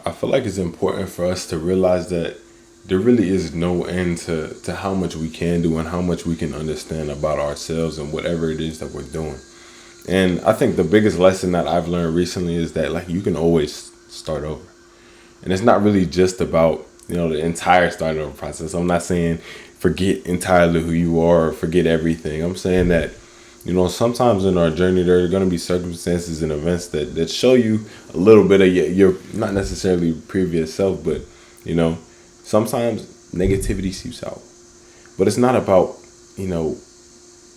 I feel like it's important for us to realize that there really is no end to how much we can do and how much we can understand about ourselves and whatever it is that we're doing. And I think the biggest lesson that I've learned recently is that like you can always start over. And it's not really just about, the entire starting over process. I'm not saying forget entirely who you are or forget everything. I'm saying that, sometimes in our journey there are going to be circumstances and events that show you a little bit of your not necessarily previous self, but, you know, sometimes negativity seeps out. But it's not about, you know,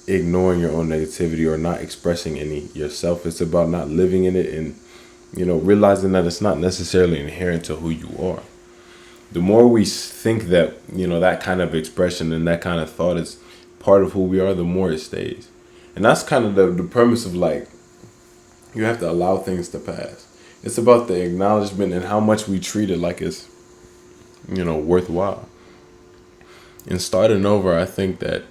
ignoring your own negativity or not expressing any yourself. It's about not living in it and, realizing that it's not necessarily inherent to who you are. The more we think that, that kind of expression and that kind of thought is part of who we are, the more it stays. And that's kind of the premise of like, you have to allow things to pass. It's about the acknowledgement and how much we treat it like it's, worthwhile. And starting over, I think that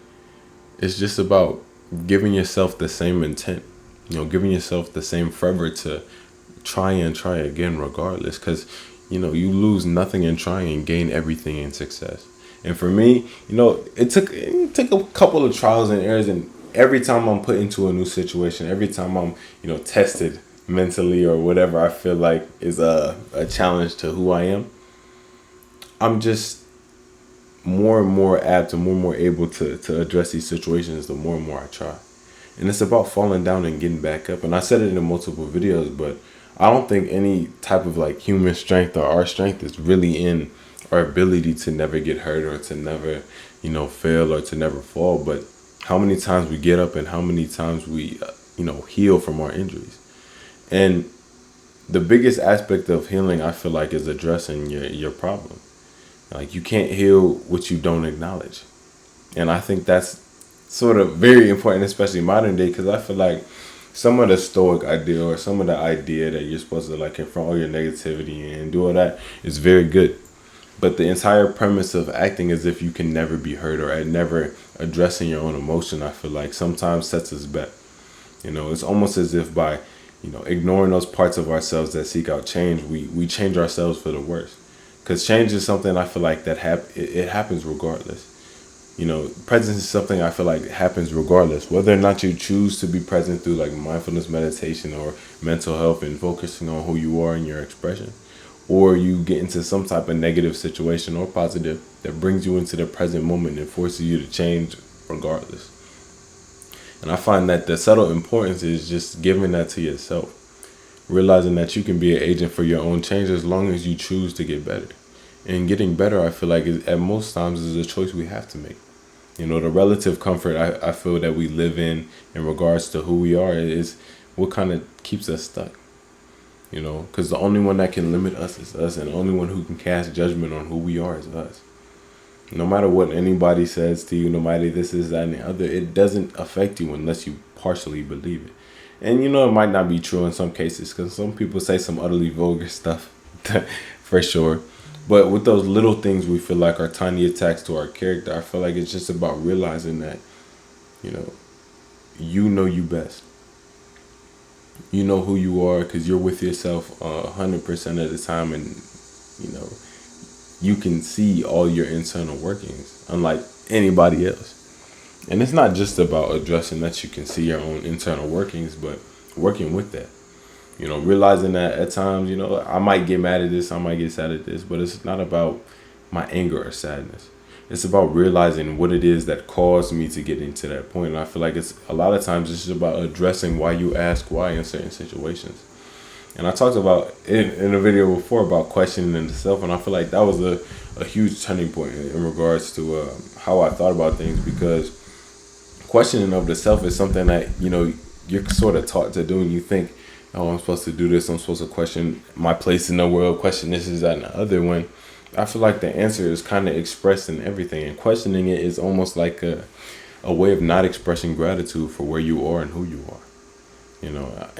it's just about giving yourself the same intent, giving yourself the same fervor to try and try again regardless. Because, you lose nothing in trying and gain everything in success. And for me, it took a couple of trials and errors, and every time I'm put into a new situation, every time I'm, tested mentally or whatever I feel like is a challenge to who I am, I'm just more and more apt and more able to address these situations the more and more I try. And it's about falling down and getting back up. And I said it in multiple videos, but I don't think any type of like human strength or our strength is really in our ability to never get hurt or to never, fail or to never fall. But how many times we get up and how many times we, heal from our injuries. And the biggest aspect of healing, I feel like, is addressing your problem. Like you can't heal what you don't acknowledge. And I think that's sort of very important, especially modern day, because I feel like some of the stoic idea or some of the idea that you're supposed to like confront all your negativity and do all that is very good. But the entire premise of acting as if you can never be hurt or at never addressing your own emotion, I feel like sometimes sets us back. It's almost as if by, ignoring those parts of ourselves that seek out change, we change ourselves for the worse. Because change is something I feel like that it happens regardless. Presence is something I feel like happens regardless. Whether or not you choose to be present through like mindfulness meditation or mental health and focusing on who you are and your expression, or you get into some type of negative situation or positive that brings you into the present moment and forces you to change regardless. And I find that the subtle importance is just giving that to yourself. Realizing that you can be an agent for your own change as long as you choose to get better. And getting better, I feel like, at most times is a choice we have to make. The relative comfort I feel that we live in regards to who we are is what kind of keeps us stuck. Because the only one that can limit us is us, and the only one who can cast judgment on who we are is us. No matter what anybody says to you, no matter this, is, that, and the other, it doesn't affect you unless you partially believe it. And it might not be true in some cases, because some people say some utterly vulgar stuff, for sure. But with those little things we feel like are tiny attacks to our character, I feel like it's just about realizing that, you know you best. You know who you are because you're with yourself 100% of the time, and you know you can see all your internal workings, unlike anybody else. And it's not just about addressing that you can see your own internal workings, but working with that. Realizing that at times, I might get mad at this, I might get sad at this, but it's not about my anger or sadness. It's about realizing what it is that caused me to get into that point. And I feel like it's a lot of times it's just about addressing why you ask why in certain situations. And I talked about in a video before about questioning the self, and I feel like that was a huge turning point in regards to how I thought about things, because questioning of the self is something that you're sort of taught to do, and you think, oh, I'm supposed to do this, I'm supposed to question my place in the world, question this, is that, and the other. When I feel like the answer is kind of expressed in everything, and questioning it is almost like a way of not expressing gratitude for where you are and who you are.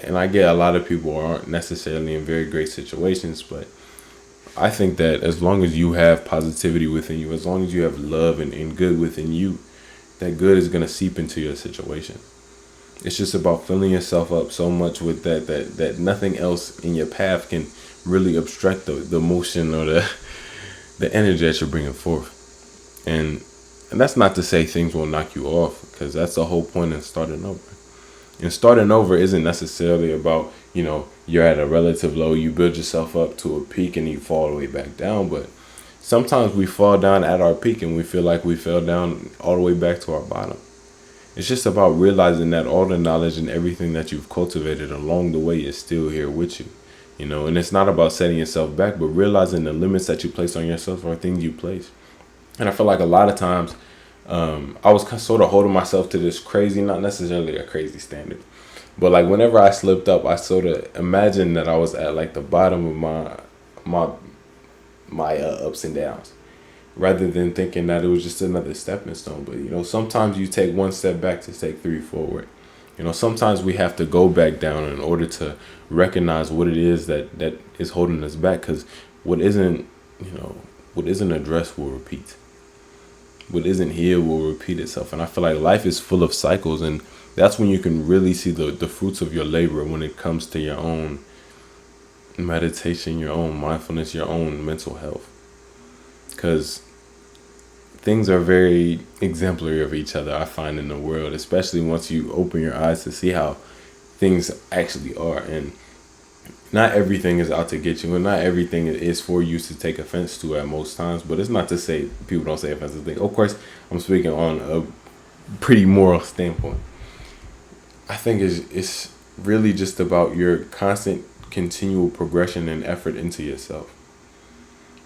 And I get a lot of people aren't necessarily in very great situations, but I think that as long as you have positivity within you, as long as you have love and good within you, that good is going to seep into your situation. It's just about filling yourself up so much with that nothing else in your path can really obstruct the motion or the energy that you're bringing forth. And that's not to say things will knock you off, because that's the whole point in starting over. And starting over isn't necessarily about, you're at a relative low, you build yourself up to a peak and you fall all the way back down. But sometimes we fall down at our peak and we feel like we fell down all the way back to our bottom. It's just about realizing that all the knowledge and everything that you've cultivated along the way is still here with you. And it's not about setting yourself back, but realizing the limits that you place on yourself are things you place. And I feel like a lot of times I was sort of holding myself to this crazy, not necessarily a crazy standard, but like whenever I slipped up, I sort of imagined that I was at like the bottom of my ups and downs, rather than thinking that it was just another stepping stone. But sometimes you take one step back to take three forward. Sometimes we have to go back down in order to recognize what it is that is holding us back, because what isn't addressed will repeat. What isn't here will repeat itself. And I feel like life is full of cycles, and that's when you can really see the fruits of your labor when it comes to your own meditation, your own mindfulness, your own mental health. Because things are very exemplary of each other, I find, in the world, especially once you open your eyes to see how things actually are. And not everything is out to get you, and not everything is for you to take offense to at most times. But it's not to say people don't say offensive things. Of course, I'm speaking on a pretty moral standpoint. I think it's really just about your constant, continual progression and effort into yourself.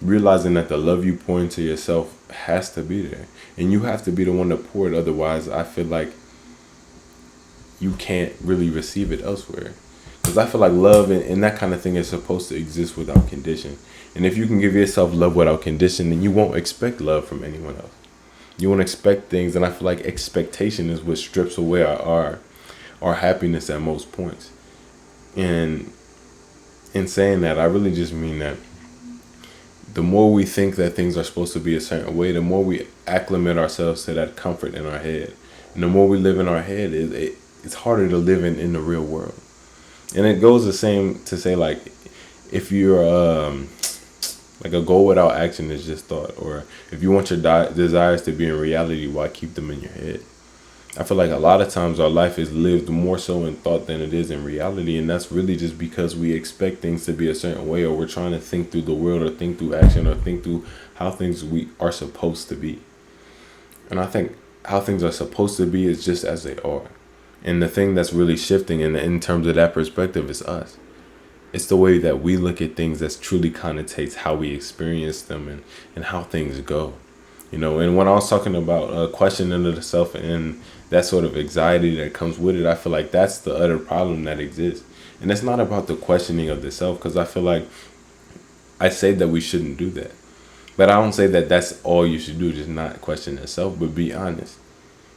Realizing that the love you pour into yourself has to be there, and you have to be the one to pour it. Otherwise, I feel like you can't really receive it elsewhere. Because I feel like love and that kind of thing is supposed to exist without condition. And if you can give yourself love without condition, then you won't expect love from anyone else. You won't expect things, and I feel like expectation is what strips away our happiness at most points. And in saying that, I really just mean that the more we think that things are supposed to be a certain way, the more we acclimate ourselves to that comfort in our head. And the more we live in our head, it's harder to live in the real world. And it goes the same to say, like, if you're like a goal without action is just thought, or if you want your desires to be in reality, why keep them in your head? I feel like a lot of times our life is lived more so in thought than it is in reality, and that's really just because we expect things to be a certain way, or we're trying to think through the world, or think through action, or think through how things we are supposed to be. And I think how things are supposed to be is just as they are. And the thing that's really shifting in terms of that perspective is us. It's the way that we look at things that truly connotates how we experience them and how things go. And when I was talking about questioning of the self and that sort of anxiety that comes with it, I feel like that's the utter problem that exists. And it's not about the questioning of the self, because I feel like I say that we shouldn't do that. But I don't say that that's all you should do, just not question yourself, but be honest.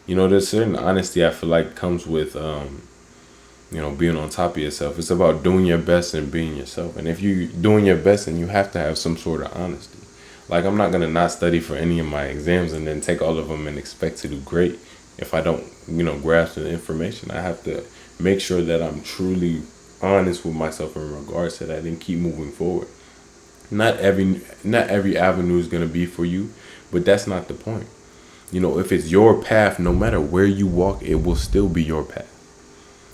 There's certain honesty I feel like comes with, being on top of yourself. It's about doing your best and being yourself. And if you're doing your best, then you have to have some sort of honesty. Like, I'm not going to not study for any of my exams and then take all of them and expect to do great if I don't, grasp the information. I have to make sure that I'm truly honest with myself in regards to that and keep moving forward. Not every avenue is going to be for you, but that's not the point. If it's your path, no matter where you walk, it will still be your path.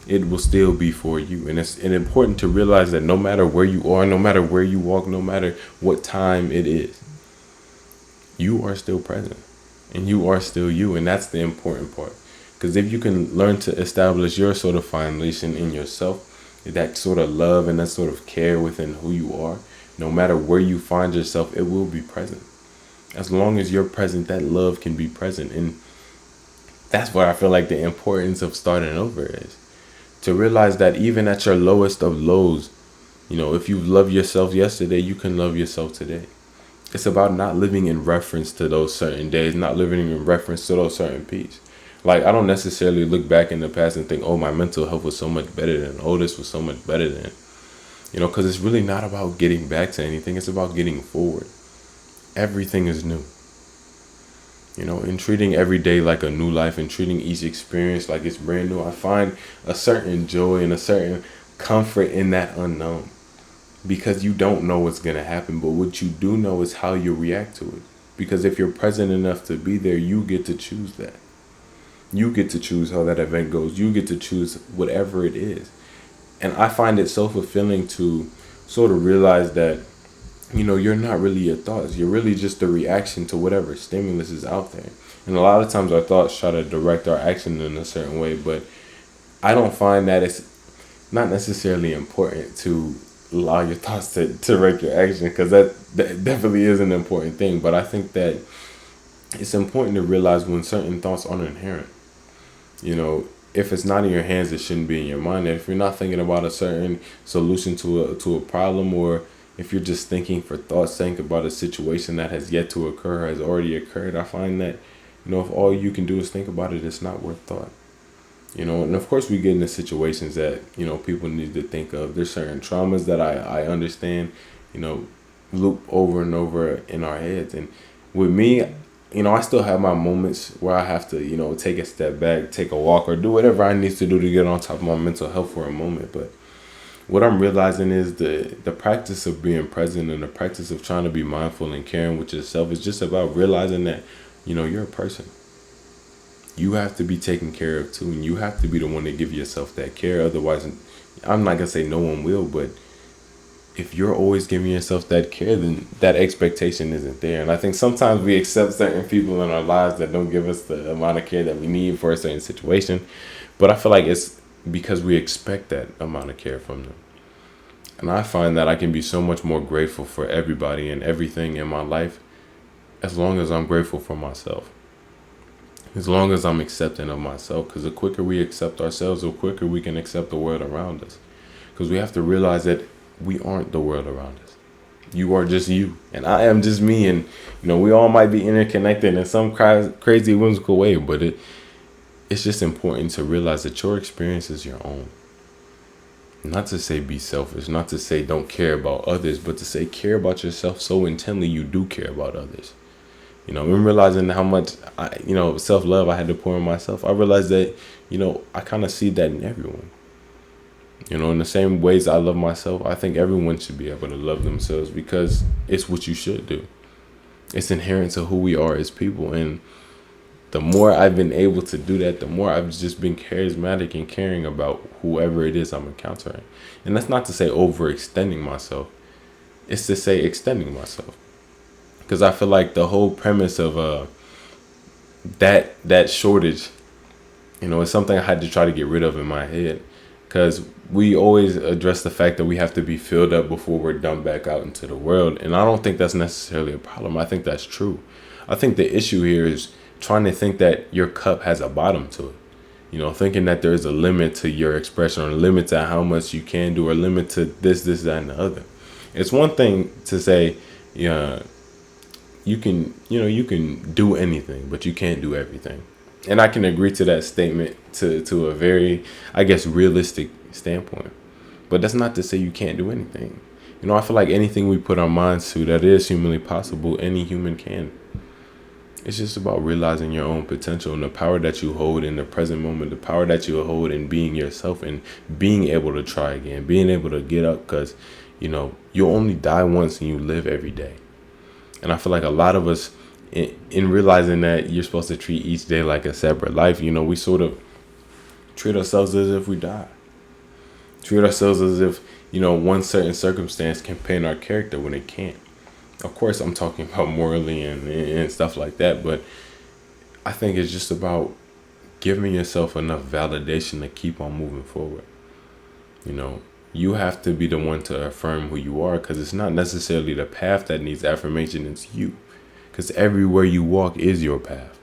It will still be for you. And it's important to realize that no matter where you are, no matter where you walk, no matter what time it is, you are still present and you are still you. And that's the important part. Because if you can learn to establish your sort of foundation in yourself, that sort of love and that sort of care within who you are, no matter where you find yourself, it will be present. As long as you're present, that love can be present. And that's where I feel like the importance of starting over is. To realize that even at your lowest of lows, if you love yourself yesterday, you can love yourself today. It's about not living in reference to those certain days, not living in reference to those certain peaks. Like, I don't necessarily look back in the past and think, oh, my mental health was so much better than, oh, this was so much better than. Because it's really not about getting back to anything. It's about getting forward. Everything is new. And treating every day like a new life and treating each experience like it's brand new, I find a certain joy and a certain comfort in that unknown. because you don't know what's going to happen. But what you do know is how you react to it. Because if you're present enough to be there, you get to choose that. You get to choose how that event goes. You get to choose whatever it is. And I find it so fulfilling to sort of realize that, you're not really your thoughts. You're really just the reaction to whatever stimulus is out there. And a lot of times our thoughts try to direct our action in a certain way, but I don't find that it's not necessarily important to allow your thoughts to direct your action, because that definitely is an important thing. But I think that it's important to realize when certain thoughts aren't inherent. If it's not in your hands, it shouldn't be in your mind. And if you're not thinking about a certain solution to a problem, or if you're just thinking for thoughts' sake about a situation that has yet to occur, has already occurred, I find that, if all you can do is think about it, it's not worth thought. And of course we get into situations that, people need to think of. There's certain traumas that I understand, you know, loop over and over in our heads. And with me, I still have my moments where I have to, take a step back, take a walk, or do whatever I need to do to get on top of my mental health for a moment. But what I'm realizing is the practice of being present and the practice of trying to be mindful and caring with yourself is just about realizing that, you're a person. You have to be taken care of too, and you have to be the one to give yourself that care. Otherwise, I'm not gonna say no one will, but if you're always giving yourself that care, then that expectation isn't there. And I think sometimes we accept certain people in our lives that don't give us the amount of care that we need for a certain situation. But I feel like it's because we expect that amount of care from them. And I find that I can be so much more grateful for everybody and everything in my life as long as I'm grateful for myself. As long as I'm accepting of myself. Because the quicker we accept ourselves, the quicker we can accept the world around us. Because we have to realize that we aren't the world around us. You are just you, and I am just me. And we all might be interconnected in some crazy whimsical way, but it's just important to realize that your experience is your own. Not to say be selfish, not to say don't care about others, but to say care about yourself so intently you do care about others. I'm realizing how much self-love I had to pour in myself. I realized that, I kind of see that in everyone. In the same ways I love myself, I think everyone should be able to love themselves, because it's what you should do. It's inherent to who we are as people. And the more I've been able to do that, the more I've just been charismatic and caring about whoever it is I'm encountering. And that's not to say overextending myself. It's to say extending myself. Because I feel like the whole premise of that shortage, is something I had to try to get rid of in my head. Because we always address the fact that we have to be filled up before we're dumped back out into the world. And I don't think that's necessarily a problem. I think that's true. I think the issue here is trying to think that your cup has a bottom to it. Thinking that there's a limit to your expression, or a limit to how much you can do, or a limit to this, that, and the other. It's one thing to say, you can do anything, but you can't do everything. And I can agree to that statement to a very, I guess, realistic standpoint. But that's not to say you can't do anything. I feel like anything we put our minds to that is humanly possible, any human can. It's just about realizing your own potential and the power that you hold in the present moment, the power that you hold in being yourself and being able to try again, being able to get up, because, you'll only die once and you live every day. And I feel like a lot of us, in realizing that you're supposed to treat each day like a separate life, we sort of treat ourselves as if we die. Treat ourselves as if, one certain circumstance can paint our character when it can't. Of course, I'm talking about morally and stuff like that, but I think it's just about giving yourself enough validation to keep on moving forward. You have to be the one to affirm who you are, because it's not necessarily the path that needs affirmation, it's you. Because everywhere you walk is your path.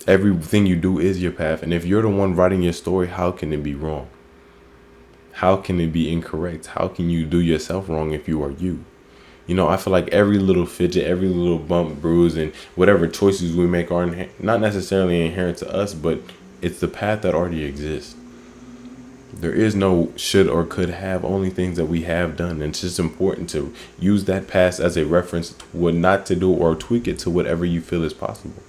Everything you do is your path. And if you're the one writing your story, how can it be wrong? How can it be incorrect? How can you do yourself wrong if you are you? I feel like every little fidget, every little bump, bruise, and whatever choices we make are not necessarily inherent to us, but it's the path that already exists. There is no should or could have, only things that we have done. And it's just important to use that past as a reference to what not to do, or tweak it to whatever you feel is possible.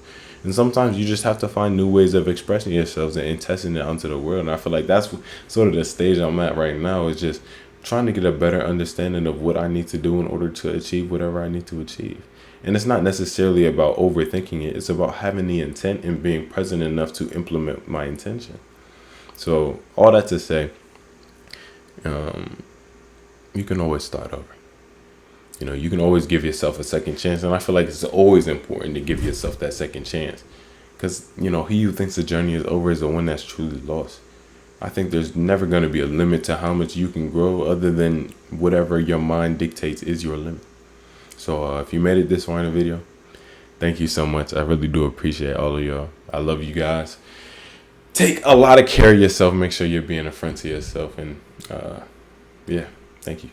And sometimes you just have to find new ways of expressing yourselves and testing it onto the world. And I feel like that's sort of the stage I'm at right now, is just trying to get a better understanding of what I need to do in order to achieve whatever I need to achieve. And it's not necessarily about overthinking it. It's about having the intent and being present enough to implement my intention. So all that to say, you can always start over. You can always give yourself a second chance. And I feel like it's always important to give yourself that second chance. Because, he who thinks the journey is over is the one that's truly lost. I think there's never going to be a limit to how much you can grow other than whatever your mind dictates is your limit. So if you made it this far in the video, thank you so much. I really do appreciate all of y'all. I love you guys. Take a lot of care of yourself. Make sure you're being a friend to yourself. And yeah, thank you.